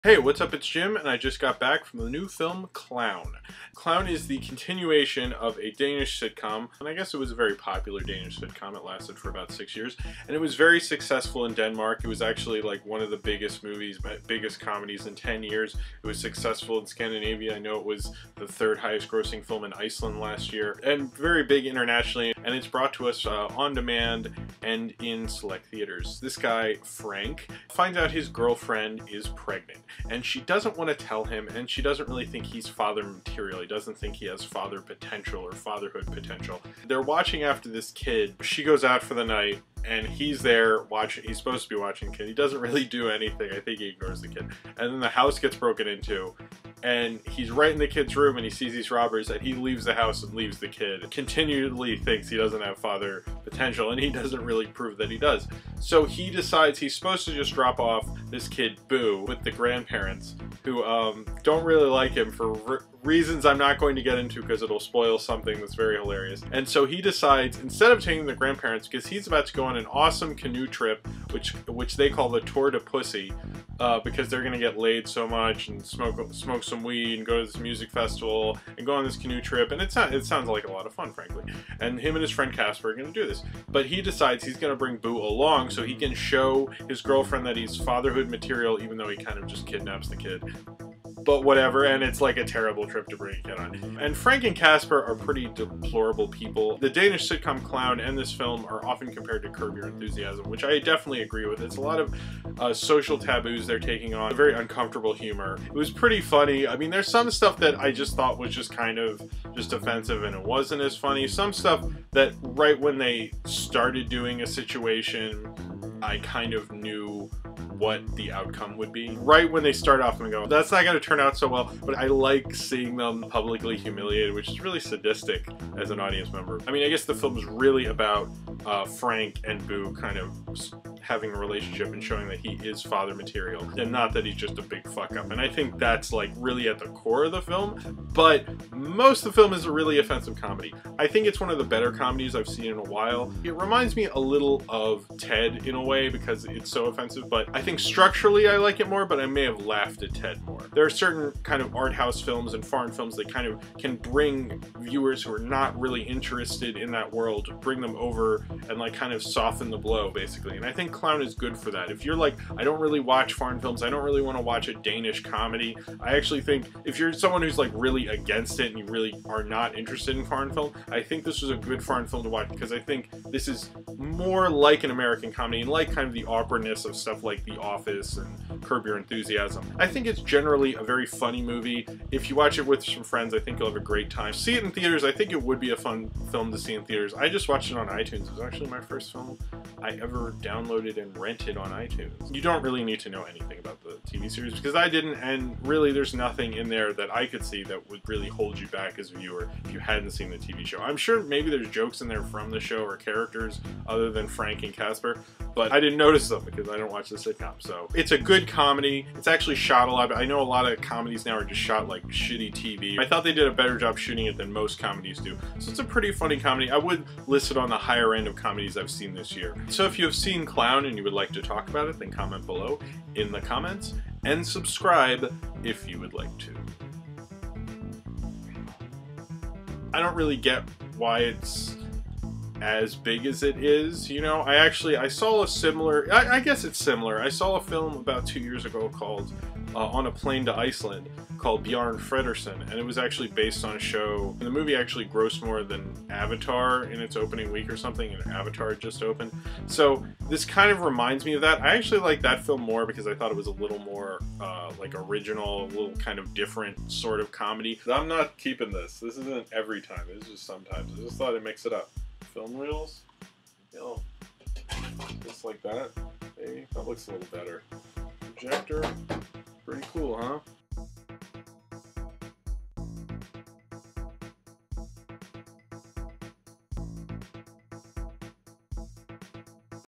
Hey, what's up? It's Jim, and I just got back from the new film Klown. Klown is the continuation of a Danish sitcom, and I guess it was a very popular Danish sitcom. It lasted for about 6 years, and it was very successful in Denmark. It was actually like one of the biggest movies, biggest comedies in 10 years. It was successful in Scandinavia. I know it was the third highest grossing film in Iceland last year, and very big internationally, and it's brought to us on demand and in select theaters. This guy, Frank, finds out his girlfriend is pregnant. And she doesn't want to tell him, and she doesn't really think he's father material. He doesn't think he has father potential or fatherhood potential. They're watching after this kid. She goes out for the night, and he's there watching. He's supposed to be watching the kid. He doesn't really do anything. I think he ignores the kid. And then the house gets broken into, and he's right in the kid's room, and he sees these robbers, and he leaves the house and leaves the kid. Continually thinks he doesn't have father potential, and he doesn't really prove that he does. So he decides he's supposed to just drop off this kid, Boo, with the grandparents, who don't really like him for reasons I'm not going to get into because it'll spoil something that's very hilarious. And so he decides, instead of taking the grandparents, because he's about to go on an awesome canoe trip, which they call the Tour de Pussy, because they're going to get laid so much and smoke some weed and go to this music festival and go on this canoe trip, and it sounds like a lot of fun, frankly. And him and his friend Casper are going to do this. But he decides he's going to bring Boo along so he can show his girlfriend that he's fatherhood material, even though he kind of just kidnaps the kid. But whatever, and it's like a terrible trip to bring a kid on. And Frank and Casper are pretty deplorable people. The Danish sitcom Klown and this film are often compared to Curb Your Enthusiasm, which I definitely agree with. It's a lot of social taboos they're taking on, very uncomfortable humor. It was pretty funny. I mean, there's some stuff that I just thought was just kind of just offensive and it wasn't as funny. Some stuff that right when they started doing a situation, I kind of knew what the outcome would be. Right when they start off and go, that's not going to turn out so well, but I like seeing them publicly humiliated, which is really sadistic as an audience member. I mean, I guess the film is really about Frank and Boo kind of having a relationship and showing that he is father material and not that he's just a big fuck up. And I think that's like really at the core of the film, but most of the film is a really offensive comedy. I think it's one of the better comedies I've seen in a while. It reminds me a little of Ted in a way because it's so offensive, but I think structurally I like it more, but I may have laughed at Ted more. There are certain kind of art house films and foreign films that kind of can bring viewers who are not really interested in that world, bring them over and like kind of soften the blow basically. And I think Klown is good for that. If you're like, I don't really watch foreign films, I don't really want to watch a Danish comedy, I actually think if you're someone who's like really against it and you really are not interested in foreign film, I think this was a good foreign film to watch because I think this is more like an American comedy and like kind of the awkwardness of stuff like The Office and Curb Your Enthusiasm. I think it's generally a very funny movie. If you watch it with some friends, I think you'll have a great time. See it in theaters. I think it would be a fun film to see in theaters. I just watched it on iTunes. It was actually my first film I ever downloaded and rented on iTunes. You don't really need to know anything about the TV series because I didn't, and really there's nothing in there that I could see that would really hold you back as a viewer if you hadn't seen the TV show. I'm sure maybe there's jokes in there from the show or characters other than Frank and Casper, but I didn't notice them because I don't watch the sitcom. So it's a good comedy. It's actually shot a lot. I know a lot of comedies now are just shot like shitty TV. I thought they did a better job shooting it than most comedies do. So it's a pretty funny comedy. I would list it on the higher end of comedies I've seen this year. So if you have seen Klown and you would like to talk about it, then comment below in the comments and subscribe if you would like to. I don't really get why it's as big as it is, you know. I saw a similar, I guess it's similar. I saw a film about 2 years ago called On a Plane to Iceland called Bjarne Fredersen, and it was actually based on a show. And the movie actually grossed more than Avatar in its opening week or something, and Avatar had just opened. So this kind of reminds me of that. I actually like that film more because I thought it was a little more like original, a little kind of different sort of comedy. I'm not keeping this. This isn't every time. It's just sometimes. I just thought I'd mix it up. Film reels, you know, just like that. Maybe that looks a little better. Projector.